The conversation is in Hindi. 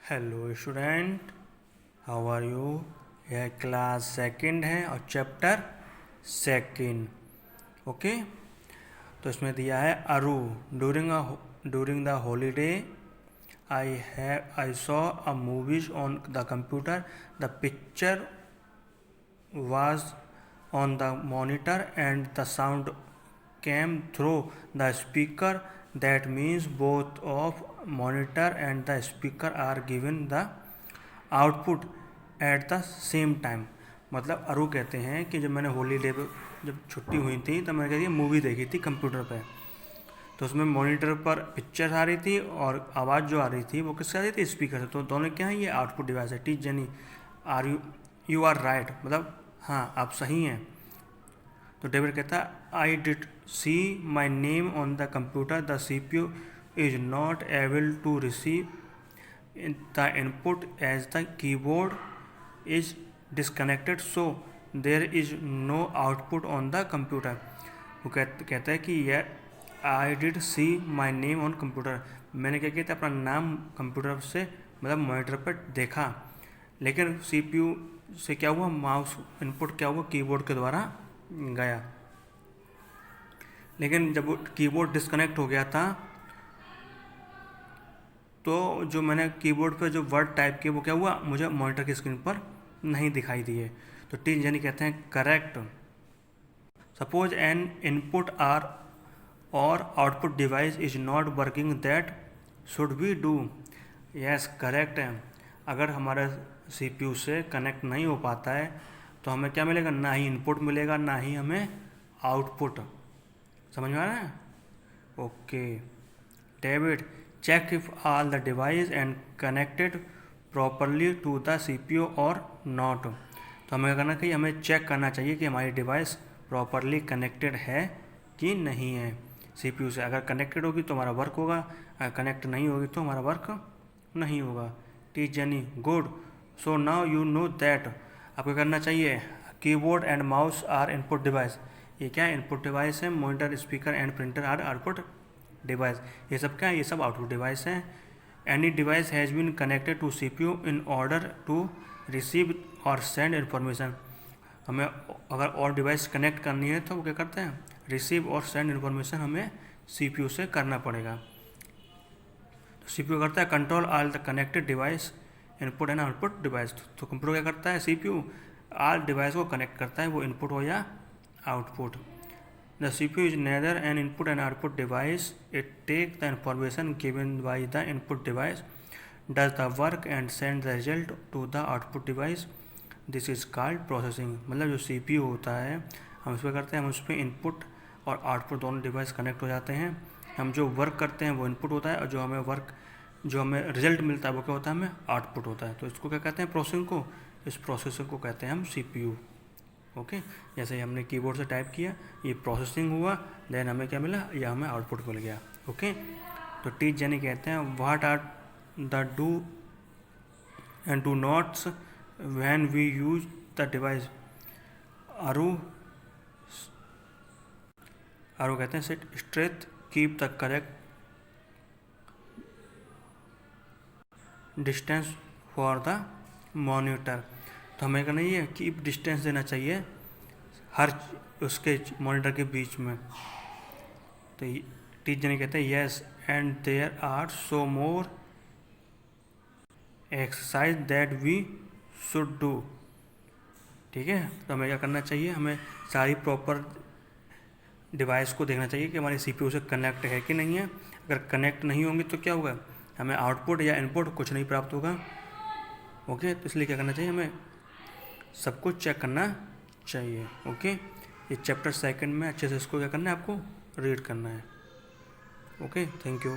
Hello student, how are you. यह क्लास सेकंड है और चैप्टर सेकंड। ओके, तो इसमें दिया है अरु। During the holiday I saw a movies on the computer. The picture was on the monitor and the sound came through the speaker. That means both of monitor and the speaker are given the output at the same time। मतलब अरु कहते हैं कि जब मैंने हॉलीडे पे जब छुट्टी हुई थी तब मैंने कहती मूवी देखी थी कंप्यूटर पे, तो उसमें मॉनिटर पर पिक्चर आ रही थी और आवाज़ जो आ रही थी वो किससे आ रही थी, स्पीकर से। तो दोनों क्या है, ये आउटपुट डिवाइस है। Teach Jenny are you are right, मतलब हाँ आप सही हैं। तो डेविड कहता है I did see my name on the computer, the CPU is not able to receive the input as the keyboard is disconnected, so there is no output on the computer. वो कहता है कि यह I did see my name on computer, मैंने क्या किया था, अपना नाम कंप्यूटर से मतलब मॉनिटर पर देखा, लेकिन CPU से क्या हुआ, माउस इनपुट क्या हुआ, कीबोर्ड के द्वारा गया। लेकिन जब वो कीबोर्ड डिस्कनेक्ट हो गया था तो जो मैंने कीबोर्ड पे जो वर्ड टाइप किए वो क्या हुआ, मुझे मॉनिटर की स्क्रीन पर नहीं दिखाई दिए। तो टीन जनी कहते हैं correct. Suppose an input or और output device is not working, that should we do. Yes correct है। अगर हमारे CPU से कनेक्ट नहीं हो पाता है तो हमें क्या मिलेगा, ना ही इनपुट मिलेगा ना ही हमें आउटपुट। समझ में आ रहा है। Okay David check if all the device and connected properly to the CPU और नॉट। तो हमें क्या करना चाहिए, हमें चेक करना चाहिए कि हमारी डिवाइस प्रॉपरली कनेक्टेड है कि नहीं है CPU से। अगर कनेक्टेड होगी तो हमारा वर्क होगा, अगर कनेक्ट नहीं होगी तो हमारा वर्क नहीं होगा। Teach Jenny good, so now you know that. आपको करना चाहिए keyboard and mouse are input device. ये क्या है, इनपुट डिवाइस है। Monitor speaker and printer are output device. ये सब क्या है, ये सब आउटपुट डिवाइस हैं। Any device has been connected to CPU in order to receive और सेंड इन्फॉर्मेशन। हमें अगर और डिवाइस कनेक्ट करनी है तो वो क्या करते हैं, रिसीव और सेंड इन्फॉर्मेशन हमें CPU से करना पड़ेगा। तो CPU करता है control all the connected device input and output device. तो कंप्यूटर क्या करता है, CPU ऑल डिवाइस को कनेक्ट करता है, वो इनपुट हो या output. The CPU is neither an input and output device, it take the information given by the input device, does the work and send the result to the output device. This is called processing. मतलब जो CPU होता है हम उस पर करते हैं, हम उस पर इनपुट और आउटपुट दोनों डिवाइस कनेक्ट हो जाते हैं। हम जो वर्क करते हैं वो इनपुट होता है और जो हमें रिजल्ट मिलता है वो क्या होता है, हमें आउटपुट होता है। तो इसको क्या कहते हैं, प्रोसेसिंग को। इस प्रोसेसिंग को कहते हैं हम CPU। ओके, जैसे ही हमने कीबोर्ड से टाइप किया ये प्रोसेसिंग हुआ, देन हमें क्या मिला, या हमें आउटपुट मिल गया। ओके, तो टीच जनी कहते हैं what are the do and don'ts when we use the device. आरू कहते हैं set straight, keep the correct distance for the monitor. तो हमें करना ये कीप डिस्टेंस देना चाहिए हर उसके मॉनिटर के बीच में। तो टीच जने कहते हैं yes and there are so more exercise that we should do. ठीक है, तो हमें क्या करना चाहिए, हमें सारी प्रॉपर डिवाइस को देखना चाहिए कि हमारी CPU से कनेक्ट है कि नहीं है। अगर कनेक्ट नहीं होंगे तो क्या होगा, हमें आउटपुट या इनपुट कुछ नहीं प्राप्त होगा। ओके, तो इसलिए क्या करना चाहिए, हमें सब कुछ चेक करना चाहिए। ओके, ये चैप्टर सेकंड में अच्छे से इसको क्या करना है, आपको रीड करना है। Okay, thank you.